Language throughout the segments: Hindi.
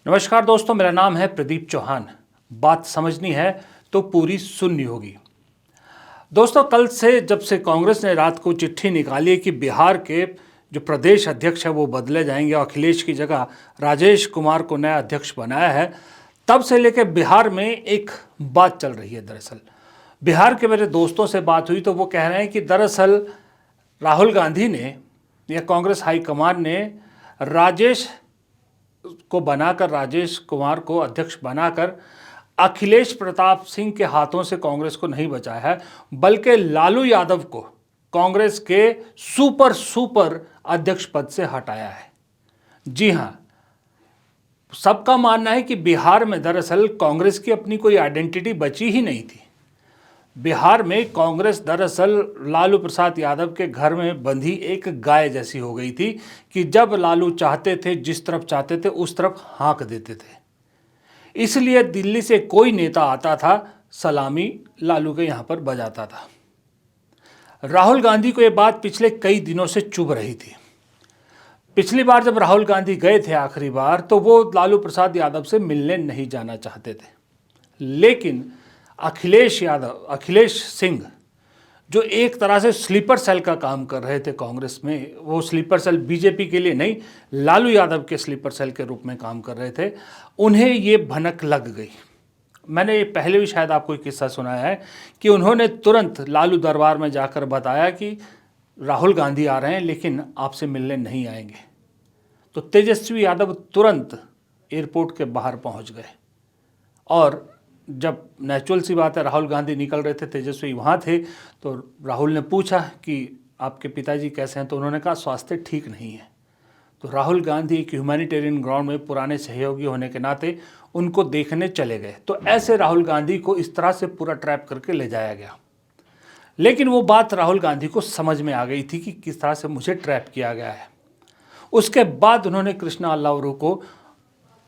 नमस्कार दोस्तों, मेरा नाम है प्रदीप चौहान। बात समझनी है तो पूरी सुननी होगी। दोस्तों, कल से जब से कांग्रेस ने रात को चिट्ठी निकाली कि बिहार के जो प्रदेश अध्यक्ष है वो बदले जाएंगे और अखिलेश की जगह राजेश कुमार को नया अध्यक्ष बनाया है, तब से लेकर बिहार में एक बात चल रही है। दरअसल बिहार के मेरे दोस्तों से बात हुई तो वो कह रहे हैं कि दरअसल राहुल गांधी ने या कांग्रेस हाईकमान ने राजेश कुमार को अध्यक्ष बनाकर अखिलेश प्रताप सिंह के हाथों से कांग्रेस को नहीं बचाया है, बल्कि लालू यादव को कांग्रेस के सुपर अध्यक्ष पद से हटाया है। जी हां, सबका मानना है कि बिहार में दरअसल कांग्रेस की अपनी कोई आइडेंटिटी बची ही नहीं थी। बिहार में कांग्रेस दरअसल लालू प्रसाद यादव के घर में बंधी एक गाय जैसी हो गई थी कि जब लालू चाहते थे, जिस तरफ चाहते थे उस तरफ हाँक देते थे। इसलिए दिल्ली से कोई नेता आता था, सलामी लालू के यहाँ पर बजाता था। राहुल गांधी को ये बात पिछले कई दिनों से चुभ रही थी। पिछली बार जब राहुल गांधी गए थे आखिरी बार, तो वो लालू प्रसाद यादव से मिलने नहीं जाना चाहते थे, लेकिन अखिलेश सिंह जो एक तरह से स्लीपर सेल का काम कर रहे थे कांग्रेस में, वो स्लीपर सेल बीजेपी के लिए नहीं, लालू यादव के स्लीपर सेल के रूप में काम कर रहे थे, उन्हें ये भनक लग गई। मैंने पहले भी शायद आपको एक किस्सा सुनाया है कि उन्होंने तुरंत लालू दरबार में जाकर बताया कि राहुल गांधी आ रहे हैं लेकिन आपसे मिलने नहीं आएंगे। तो तेजस्वी यादव तुरंत एयरपोर्ट के बाहर पहुंच गए और जब नेचुरल सी बात है राहुल गांधी निकल रहे थे, तेजस्वी वहाँ थे, तो राहुल ने पूछा कि आपके पिताजी कैसे हैं, तो उन्होंने कहा स्वास्थ्य ठीक नहीं है। तो राहुल गांधी एक ह्यूमैनिटेरियन ग्राउंड में पुराने सहयोगी होने के नाते उनको देखने चले गए। तो ऐसे राहुल गांधी को इस तरह से पूरा ट्रैप करके ले जाया गया। लेकिन वो बात राहुल गांधी को समझ में आ गई थी कि किस तरह से मुझे ट्रैप किया गया है। उसके बाद उन्होंने कृष्णा अल्लावरू को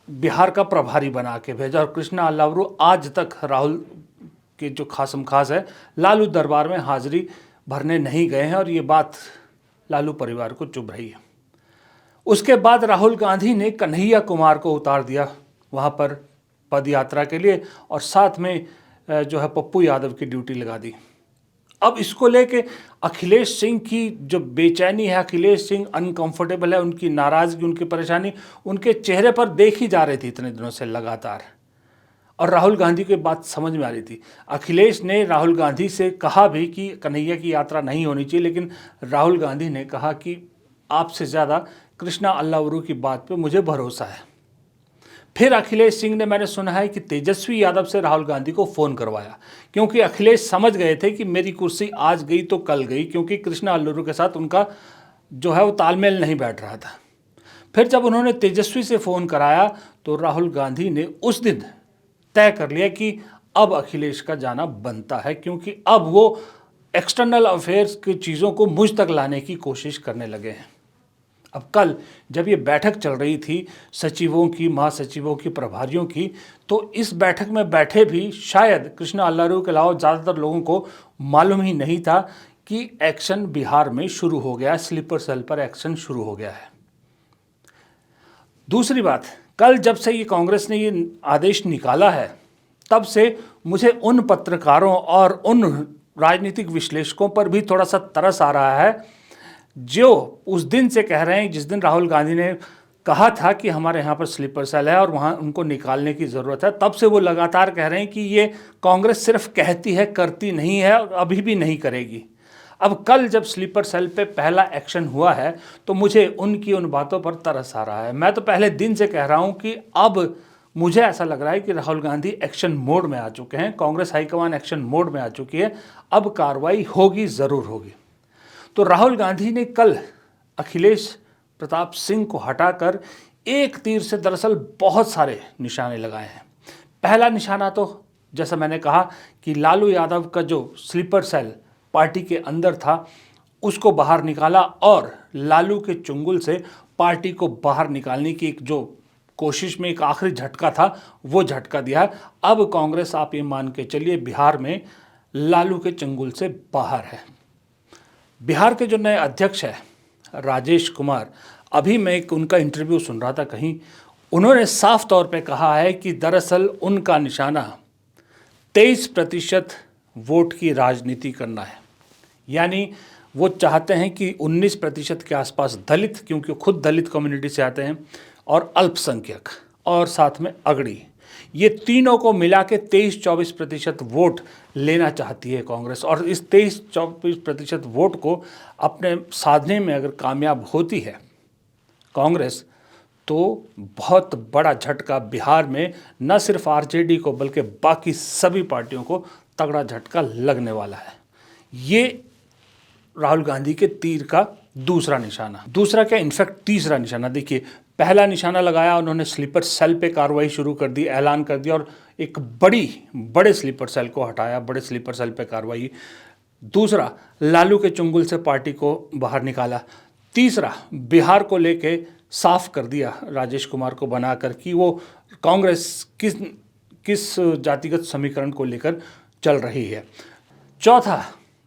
बिहार का प्रभारी बना के भेजा और कृष्णा अल्लावरू आज तक राहुल के जो खासम खास है लालू दरबार में हाजिरी भरने नहीं गए हैं और ये बात लालू परिवार को चुभ रही है। उसके बाद राहुल गांधी ने कन्हैया कुमार को उतार दिया वहाँ पर पद यात्रा के लिए और साथ में जो है पप्पू यादव की ड्यूटी लगा दी। अब इसको लेके अखिलेश सिंह की जो बेचैनी है, अखिलेश सिंह अनकंफर्टेबल है, उनकी नाराज़गी, उनकी परेशानी उनके चेहरे पर देखी जा रही थी इतने दिनों से लगातार। और राहुल गांधी को बात समझ में आ रही थी। अखिलेश ने राहुल गांधी से कहा भी कि कन्हैया की यात्रा नहीं होनी चाहिए, लेकिन राहुल गांधी ने कहा कि आपसे ज़्यादा कृष्णा अल्लावरू की बात पर मुझे भरोसा है। फिर अखिलेश सिंह ने, मैंने सुना है कि तेजस्वी यादव से राहुल गांधी को फ़ोन करवाया, क्योंकि अखिलेश समझ गए थे कि मेरी कुर्सी आज गई तो कल गई, क्योंकि कृष्णा अल्लूरू के साथ उनका जो है वो तालमेल नहीं बैठ रहा था। फिर जब उन्होंने तेजस्वी से फ़ोन कराया तो राहुल गांधी ने उस दिन तय कर लिया कि अब अखिलेश का जाना बनता है, क्योंकि अब वो एक्सटर्नल अफेयर्स की चीज़ों को मुझ तक लाने की कोशिश करने लगे हैं। अब कल जब ये बैठक चल रही थी सचिवों की, महासचिवों की, प्रभारियों की, तो इस बैठक में बैठे भी शायद कृष्णा अल्लारू के अलावा ज़्यादातर लोगों को मालूम ही नहीं था कि एक्शन बिहार में शुरू हो गया, स्लीपर सेल पर एक्शन शुरू हो गया है। दूसरी बात, कल जब से ये कांग्रेस ने ये आदेश निकाला है, तब से मुझे उन पत्रकारों और उन राजनीतिक विश्लेषकों पर भी थोड़ा सा तरस आ रहा है जो उस दिन से कह रहे हैं, जिस दिन राहुल गांधी ने कहा था कि हमारे यहाँ पर स्लीपर सेल है और वहाँ उनको निकालने की ज़रूरत है, तब से वो लगातार कह रहे हैं कि ये कांग्रेस सिर्फ कहती है, करती नहीं है और अभी भी नहीं करेगी। अब कल जब स्लीपर सेल पे पहला एक्शन हुआ है तो मुझे उनकी उन बातों पर तरस आ रहा है। मैं तो पहले दिन से कह रहा हूँ कि अब मुझे ऐसा लग रहा है कि राहुल गांधी एक्शन मोड में आ चुके हैं, कांग्रेस हाईकमान एक्शन मोड में आ चुकी है, अब कार्रवाई होगी, ज़रूर होगी। तो राहुल गांधी ने कल अखिलेश प्रताप सिंह को हटाकर एक तीर से दरअसल बहुत सारे निशाने लगाए हैं। पहला निशाना तो जैसा मैंने कहा कि लालू यादव का जो स्लीपर सेल पार्टी के अंदर था उसको बाहर निकाला और लालू के चुंगल से पार्टी को बाहर निकालने की एक जो कोशिश में एक आखिरी झटका था वो झटका दिया। अब कांग्रेस, आप ये मान के चलिए, बिहार में लालू के चंगुल से बाहर है। बिहार के जो नए अध्यक्ष है राजेश कुमार, अभी मैं एक उनका इंटरव्यू सुन रहा था कहीं, उन्होंने साफ तौर पे कहा है कि दरअसल उनका निशाना 23% वोट की राजनीति करना है। यानी वो चाहते हैं कि 19% के आसपास दलित, क्योंकि खुद दलित कम्युनिटी से आते हैं, और अल्पसंख्यक और साथ में अगड़ी, ये तीनों को मिला के 23-24% वोट लेना चाहती है कांग्रेस। और इस 23-24% वोट को अपने साधने में अगर कामयाब होती है कांग्रेस, तो बहुत बड़ा झटका बिहार में न सिर्फ आरजेडी को बल्कि बाकी सभी पार्टियों को तगड़ा झटका लगने वाला है। ये राहुल गांधी के तीर का दूसरा निशाना। दूसरा क्या, इनफैक्ट तीसरा निशाना। देखिए, पहला निशाना लगाया उन्होंने, स्लीपर सेल पे कार्रवाई शुरू कर दी, ऐलान कर दिया और एक बड़े स्लीपर सेल को हटाया, बड़े स्लीपर सेल पे कार्रवाई। दूसरा, लालू के चुंगल से पार्टी को बाहर निकाला। तीसरा, बिहार को लेके साफ कर दिया राजेश कुमार को बनाकर कि वो कांग्रेस किस जातिगत समीकरण को लेकर चल रही है। चौथा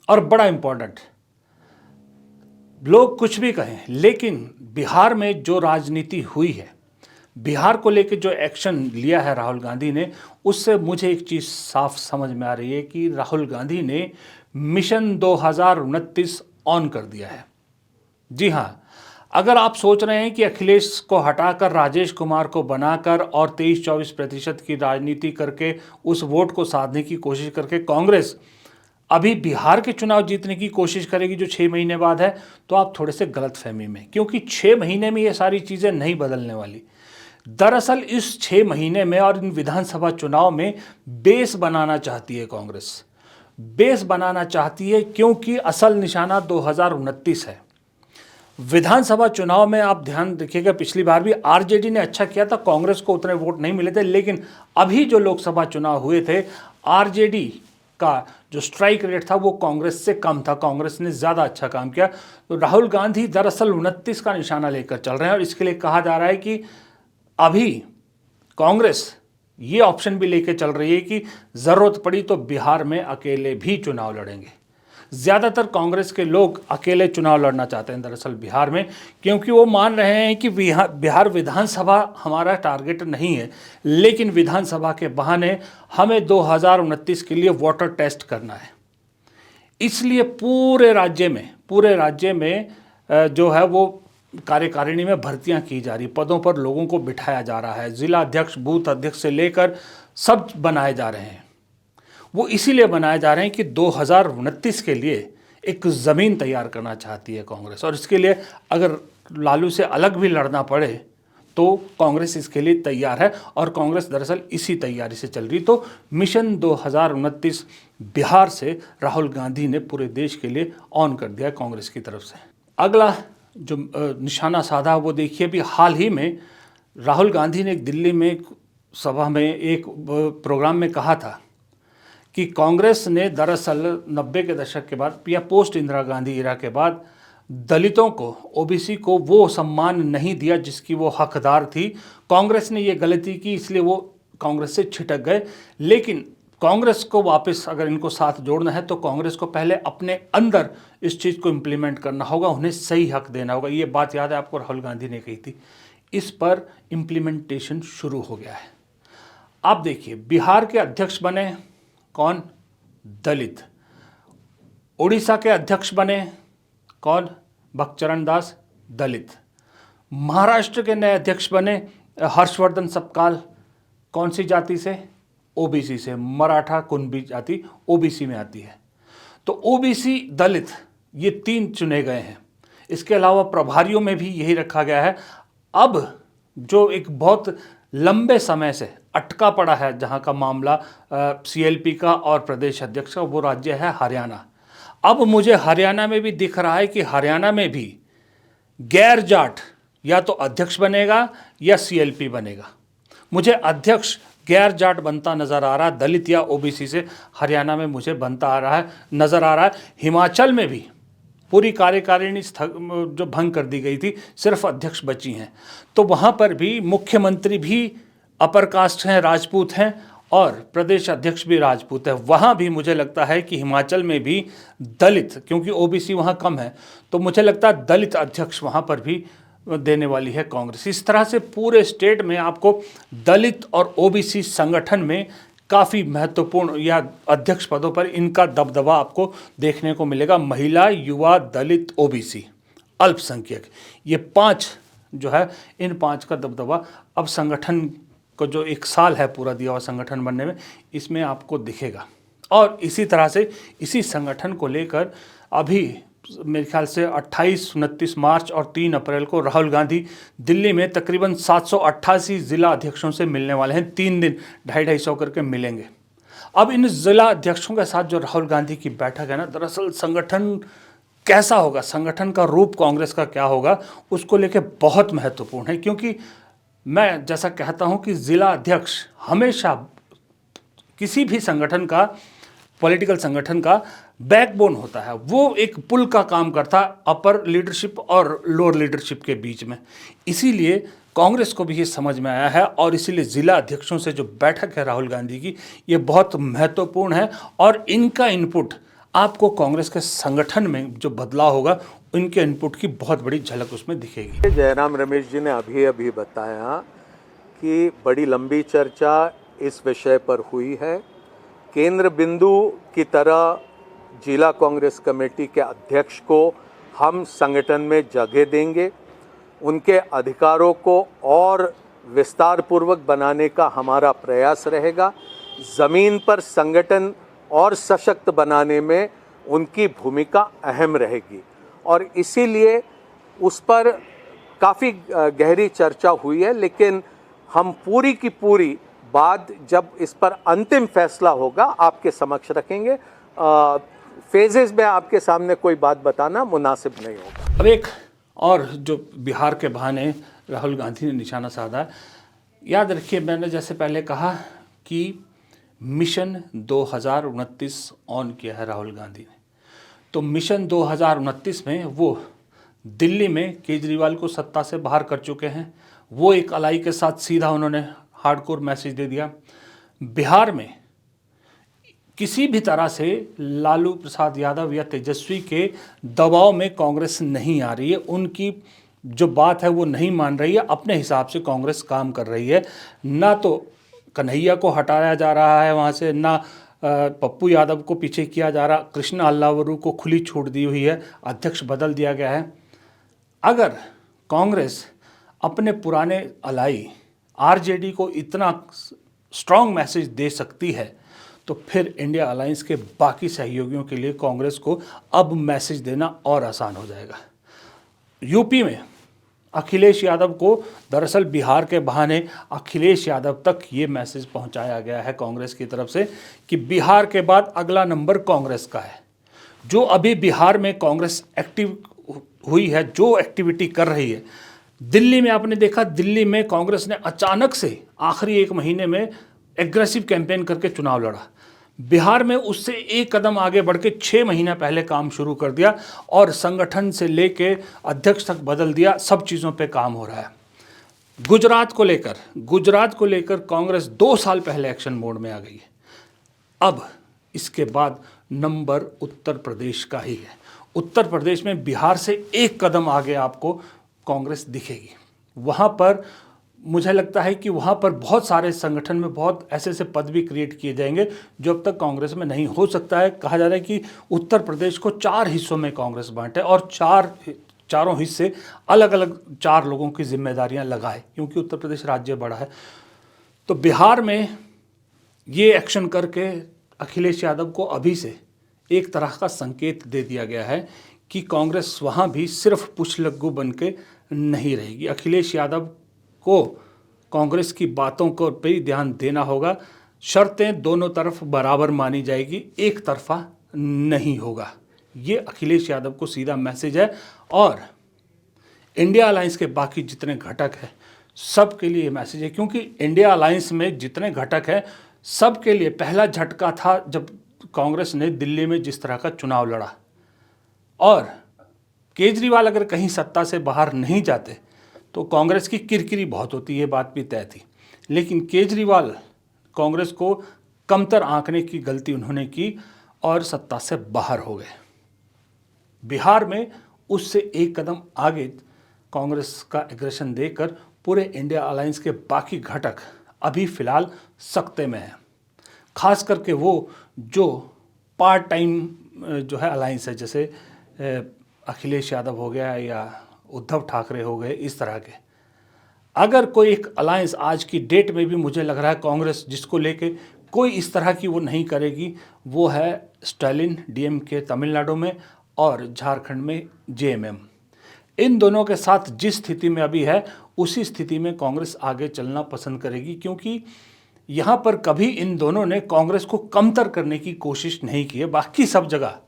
और बड़ा इंपॉर्टेंट, लोग कुछ भी कहें लेकिन बिहार में जो राजनीति हुई है, बिहार को लेकर जो एक्शन लिया है राहुल गांधी ने, उससे मुझे एक चीज़ साफ समझ में आ रही है कि राहुल गांधी ने मिशन 2029 ऑन कर दिया है। जी हाँ, अगर आप सोच रहे हैं कि अखिलेश को हटाकर राजेश कुमार को बनाकर और 23-24% की राजनीति करके उस वोट को साधने की कोशिश करके कांग्रेस अभी बिहार के चुनाव जीतने की कोशिश करेगी जो 6 महीने बाद है, तो आप थोड़े से गलतफहमी में, क्योंकि 6 महीने में ये सारी चीज़ें नहीं बदलने वाली। दरअसल इस 6 महीने में और इन विधानसभा चुनाव में बेस बनाना चाहती है कांग्रेस, बेस बनाना चाहती है, क्योंकि असल निशाना 2029 है। विधानसभा चुनाव में आप ध्यान रखिएगा, पिछली बार भी आरजेडी ने अच्छा किया था, कांग्रेस को उतने वोट नहीं मिले थे, लेकिन अभी जो लोकसभा चुनाव हुए थे, आरजेडी का जो स्ट्राइक रेट था वो कांग्रेस से कम था, कांग्रेस ने ज़्यादा अच्छा काम किया। तो राहुल गांधी दरअसल 29 का निशाना लेकर चल रहे हैं और इसके लिए कहा जा रहा है कि अभी कांग्रेस ये ऑप्शन भी लेकर चल रही है कि ज़रूरत पड़ी तो बिहार में अकेले भी चुनाव लड़ेंगे। ज़्यादातर कांग्रेस के लोग अकेले चुनाव लड़ना चाहते हैं दरअसल बिहार में, क्योंकि वो मान रहे हैं कि बिहार विधानसभा हमारा टारगेट नहीं है, लेकिन विधानसभा के बहाने हमें 2029 के लिए वाटर टेस्ट करना है। इसलिए पूरे राज्य में जो है वो कार्यकारिणी में भर्तियां की जा रही, पदों पर लोगों को बिठाया जा रहा है, जिला अध्यक्ष, बूथ अध्यक्ष से लेकर सब बनाए जा रहे हैं। वो इसीलिए बनाए जा रहे हैं कि 2029 के लिए एक ज़मीन तैयार करना चाहती है कांग्रेस, और इसके लिए अगर लालू से अलग भी लड़ना पड़े तो कांग्रेस इसके लिए तैयार है, और कांग्रेस दरअसल इसी तैयारी से चल रही। तो मिशन 2029 बिहार से राहुल गांधी ने पूरे देश के लिए ऑन कर दिया कांग्रेस की तरफ से। अगला जो निशाना साधा वो देखिए, अभी हाल ही में राहुल गांधी ने दिल्ली में एक सभा में एक प्रोग्राम में कहा था कि कांग्रेस ने दरअसल 90 के दशक के बाद या पोस्ट इंदिरा गांधी इरा के बाद दलितों को, ओबीसी को वो सम्मान नहीं दिया जिसकी वो हकदार थी। कांग्रेस ने ये गलती की, इसलिए वो कांग्रेस से छिटक गए। लेकिन कांग्रेस को वापस अगर इनको साथ जोड़ना है तो कांग्रेस को पहले अपने अंदर इस चीज़ को इम्प्लीमेंट करना होगा, उन्हें सही हक देना होगा। ये बात याद है आपको, राहुल गांधी ने कही थी। इस पर इम्प्लीमेंटेशन शुरू हो गया है। आप देखिए, बिहार के अध्यक्ष बने कौन? दलित। उड़ीसा के अध्यक्ष बने कौन? बकचरण दास, दलित। महाराष्ट्र के नए अध्यक्ष बने हर्षवर्धन सपकाल, कौन सी जाति से? ओबीसी से। मराठा कुणबी जाति ओबीसी में आती है। तो ओबीसी, दलित, ये 3 चुने गए हैं। इसके अलावा प्रभारियों में भी यही रखा गया है। अब जो एक बहुत लंबे समय से अटका पड़ा है जहां का मामला सीएलपी का और प्रदेश अध्यक्ष का, वो राज्य है हरियाणा। अब मुझे हरियाणा में भी दिख रहा है कि हरियाणा में भी गैर जाट या तो अध्यक्ष बनेगा या सीएलपी बनेगा। मुझे अध्यक्ष गैर जाट बनता नज़र आ रहा है, दलित या ओबीसी से हरियाणा में मुझे बनता आ रहा है, नज़र आ रहा है। हिमाचल में भी पूरी कार्यकारिणी जो भंग कर दी गई थी, सिर्फ अध्यक्ष बची हैं। तो वहाँ पर भी मुख्यमंत्री भी अपर कास्ट हैं, राजपूत हैं, और प्रदेश अध्यक्ष भी राजपूत है। वहाँ भी मुझे लगता है कि हिमाचल में भी दलित, क्योंकि ओबीसी वहाँ कम है, तो मुझे लगता है दलित अध्यक्ष वहाँ पर भी देने वाली है कांग्रेस। इस तरह से पूरे स्टेट में आपको दलित और ओबीसी संगठन में काफ़ी महत्वपूर्ण या अध्यक्ष पदों पर इनका दबदबा आपको देखने को मिलेगा। महिला, युवा, दलित, ओबीसी, अल्पसंख्यक, ये 5 जो है, इन 5 का दबदबा अब संगठन को जो 1 साल है पूरा दिया हुआ संगठन बनने में, इसमें आपको दिखेगा। और इसी तरह से इसी संगठन को लेकर अभी मेरे ख्याल से 28, 29 मार्च और 3 अप्रैल को राहुल गांधी दिल्ली में तकरीबन 788 जिला अध्यक्षों से मिलने वाले हैं। 3 दिन 250-250 करके मिलेंगे। अब इन जिला अध्यक्षों के साथ जो राहुल गांधी की बैठक है ना, दरअसल संगठन कैसा होगा, संगठन का रूप कांग्रेस का क्या होगा, उसको लेके बहुत महत्वपूर्ण है। क्योंकि मैं जैसा कहता हूं कि जिला अध्यक्ष हमेशा किसी भी संगठन का, पॉलिटिकल संगठन का बैकबोन होता है। वो एक पुल का काम करता है अपर लीडरशिप और लोअर लीडरशिप के बीच में। इसीलिए कांग्रेस को भी ये समझ में आया है और इसीलिए जिला अध्यक्षों से जो बैठक है राहुल गांधी की, ये बहुत महत्वपूर्ण है। और इनका इनपुट आपको कांग्रेस के संगठन में जो बदलाव होगा, उनके इनपुट की बहुत बड़ी झलक उसमें दिखेगी। जयराम रमेश जी ने अभी बताया कि बड़ी लंबी चर्चा इस विषय पर हुई है। केंद्र बिंदु की तरह जिला कांग्रेस कमेटी के अध्यक्ष को हम संगठन में जगह देंगे। उनके अधिकारों को और विस्तार पूर्वक बनाने का हमारा प्रयास रहेगा। ज़मीन पर संगठन और सशक्त बनाने में उनकी भूमिका अहम रहेगी और इसीलिए उस पर काफ़ी गहरी चर्चा हुई है। लेकिन हम पूरी की पूरी बात जब इस पर अंतिम फैसला होगा आपके समक्ष रखेंगे। फेजेस में आपके सामने कोई बात बताना मुनासिब नहीं होगा। अब एक और जो बिहार के बहाने राहुल गांधी ने निशाना साधा, याद रखिए मैंने जैसे पहले कहा कि मिशन 2029 ऑन किया है राहुल गांधी ने। तो मिशन 2029 में वो दिल्ली में केजरीवाल को सत्ता से बाहर कर चुके हैं। वो एक अलाई के साथ सीधा उन्होंने हार्डकोर मैसेज दे दिया। बिहार में किसी भी तरह से लालू प्रसाद यादव या तेजस्वी के दबाव में कांग्रेस नहीं आ रही है। उनकी जो बात है वो नहीं मान रही है। अपने हिसाब से कांग्रेस काम कर रही है। ना तो कन्हैया को हटाया जा रहा है वहाँ से, ना पप्पू यादव को पीछे किया जा रहा। कृष्णा अल्लावरू को खुली छूट दी हुई है, अध्यक्ष बदल दिया गया है। अगर कांग्रेस अपने पुराने अलाई आरजेडी को इतना स्ट्रॉन्ग मैसेज दे सकती है, तो फिर इंडिया अलायंस के बाकी सहयोगियों के लिए कांग्रेस को अब मैसेज देना और आसान हो जाएगा। यूपी में अखिलेश यादव को दरअसल बिहार के बहाने अखिलेश यादव तक ये मैसेज पहुंचाया गया है कांग्रेस की तरफ से कि बिहार के बाद अगला नंबर कांग्रेस का है। जो अभी बिहार में कांग्रेस एक्टिव हुई है, जो एक्टिविटी कर रही है, दिल्ली में आपने देखा, दिल्ली में कांग्रेस ने अचानक से आखिरी 1 महीने में एग्रेसिव कैंपेन करके चुनाव लड़ा। बिहार में उससे एक कदम आगे बढ़ के 6 महीना पहले काम शुरू कर दिया और संगठन से लेके अध्यक्ष तक बदल दिया। सब चीज़ों पे काम हो रहा है। गुजरात को लेकर कांग्रेस 2 साल पहले एक्शन मोड में आ गई है। अब इसके बाद नंबर उत्तर प्रदेश का ही है। उत्तर प्रदेश में बिहार से एक कदम आगे आपको कांग्रेस दिखेगी। वहाँ पर मुझे लगता है कि वहाँ पर बहुत सारे संगठन में बहुत ऐसे ऐसे पद भी क्रिएट किए जाएंगे जो अब तक कांग्रेस में नहीं हो सकता है। कहा जा रहा है कि उत्तर प्रदेश को 4 हिस्सों में कांग्रेस बांटे और चारों हिस्से अलग अलग 4 लोगों की जिम्मेदारियां लगाए, क्योंकि उत्तर प्रदेश राज्य बड़ा है। तो बिहार में ये एक्शन करके अखिलेश यादव को अभी से एक तरह का संकेत दे दिया गया है कि कांग्रेस वहाँ भी सिर्फ पुछलग्गू बन के नहीं रहेगी। अखिलेश यादव को कांग्रेस की बातों को पे ही ध्यान देना होगा। शर्तें दोनों तरफ बराबर मानी जाएगी, एक तरफा नहीं होगा। ये अखिलेश यादव को सीधा मैसेज है और इंडिया अलायंस के बाकी जितने घटक हैं सब के लिए मैसेज है, क्योंकि इंडिया अलायंस में जितने घटक हैं सब के लिए पहला झटका था जब कांग्रेस ने दिल्ली में जिस तरह का चुनाव लड़ा। और केजरीवाल अगर कहीं सत्ता से बाहर नहीं जाते तो कांग्रेस की किरकिरी बहुत होती, ये बात भी तय थी। लेकिन केजरीवाल कांग्रेस को कमतर आंकने की गलती उन्होंने की और सत्ता से बाहर हो गए। बिहार में उससे एक कदम आगे कांग्रेस का एग्रेशन देखकर पूरे इंडिया अलायंस के बाकी घटक अभी फिलहाल सख्ते में हैं। खास करके वो जो पार्ट टाइम जो है अलायंस है, जैसे अखिलेश यादव हो गया या उद्धव ठाकरे हो गए, इस तरह के। अगर कोई एक अलायंस आज की डेट में भी मुझे लग रहा है कांग्रेस जिसको लेके कोई इस तरह की वो नहीं करेगी, वो है स्टालिन डीएमके तमिलनाडु में और झारखंड में जेएमएम। इन दोनों के साथ जिस स्थिति में अभी है उसी स्थिति में कांग्रेस आगे चलना पसंद करेगी, क्योंकि यहाँ पर कभी इन दोनों ने कांग्रेस को कमतर करने की कोशिश नहीं की है। बाकी सब जगह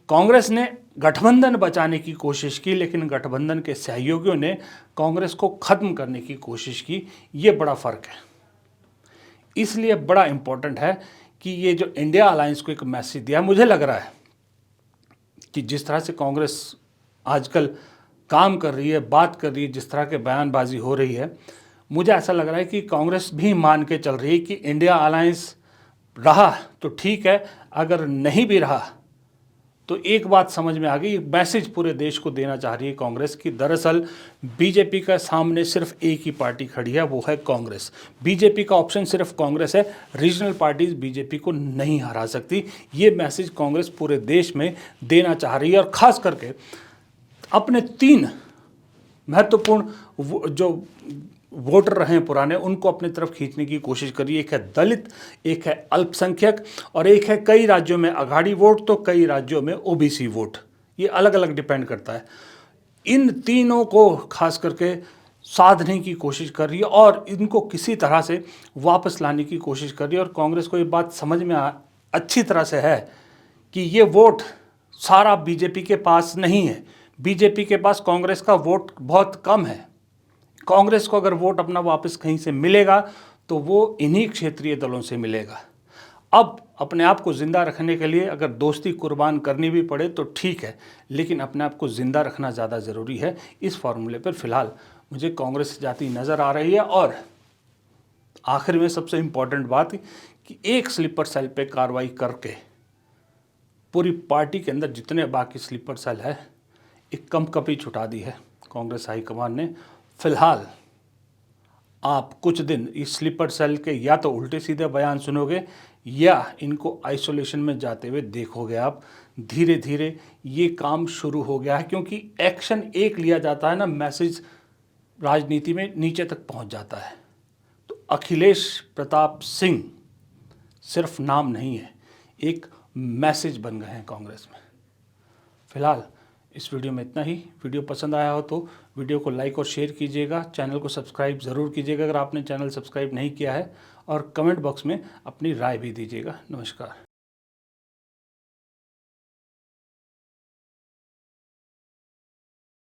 कांग्रेस ने गठबंधन बचाने की कोशिश की, लेकिन गठबंधन के सहयोगियों ने कांग्रेस को खत्म करने की कोशिश की। ये बड़ा फर्क है। इसलिए बड़ा इंपॉर्टेंट है कि ये जो इंडिया अलायंस को एक मैसेज दिया, मुझे लग रहा है कि जिस तरह से कांग्रेस आजकल काम कर रही है, बात कर रही है, जिस तरह के बयानबाजी हो रही है, मुझे ऐसा लग रहा है कि कांग्रेस भी मान के चल रही है कि इंडिया अलायंस रहा तो ठीक है, अगर नहीं भी रहा तो एक बात समझ में आ गई, एक मैसेज पूरे देश को देना चाह रही है कांग्रेस की दरअसल बीजेपी का सामने सिर्फ एक ही पार्टी खड़ी है, वो है कांग्रेस। बीजेपी का ऑप्शन सिर्फ कांग्रेस है, रीजनल पार्टीज बीजेपी को नहीं हरा सकती। ये मैसेज कांग्रेस पूरे देश में देना चाह रही है और ख़ास करके अपने 3 महत्वपूर्ण जो वोटर रहे हैं पुराने, उनको अपनी तरफ खींचने की कोशिश करी। एक है दलित, एक है अल्पसंख्यक और एक है कई राज्यों में अघाड़ी वोट तो कई राज्यों में ओबीसी वोट। ये अलग अलग डिपेंड करता है। इन तीनों को खास करके साधने की कोशिश कर रही है और इनको किसी तरह से वापस लाने की कोशिश कर रही है। और कांग्रेस को ये बात समझ में अच्छी तरह से है कि ये वोट सारा बीजेपी के पास नहीं है। बीजेपी के पास कांग्रेस का वोट बहुत कम है। कांग्रेस को अगर वोट अपना वापस कहीं से मिलेगा तो वो इन्हीं क्षेत्रीय दलों से मिलेगा। अब अपने आप को ज़िंदा रखने के लिए अगर दोस्ती कुर्बान करनी भी पड़े तो ठीक है, लेकिन अपने आप को ज़िंदा रखना ज़्यादा ज़रूरी है। इस फॉर्मूले पर फिलहाल मुझे कांग्रेस जाती नज़र आ रही है। और आखिर में सबसे इम्पॉर्टेंट बात कि एक स्लीपर सेल पे कार्रवाई करके पूरी पार्टी के अंदर जितने बाकी स्लीपर सेल है एक कंपकपी छुटा दी है कांग्रेस हाईकमान ने। फिलहाल आप कुछ दिन इस स्लीपर सेल के या तो उल्टे सीधे बयान सुनोगे या इनको आइसोलेशन में जाते हुए देखोगे। आप धीरे धीरे ये काम शुरू हो गया है, क्योंकि एक्शन एक लिया जाता है ना, मैसेज राजनीति में नीचे तक पहुंच जाता है। तो अखिलेश प्रताप सिंह सिर्फ नाम नहीं है, एक मैसेज बन गए हैं कांग्रेस में। फिलहाल इस वीडियो में इतना ही। वीडियो पसंद आया हो तो वीडियो को लाइक और शेयर कीजिएगा, चैनल को सब्सक्राइब ज़रूर कीजिएगा अगर आपने चैनल सब्सक्राइब नहीं किया है, और कमेंट बॉक्स में अपनी राय भी दीजिएगा। नमस्कार।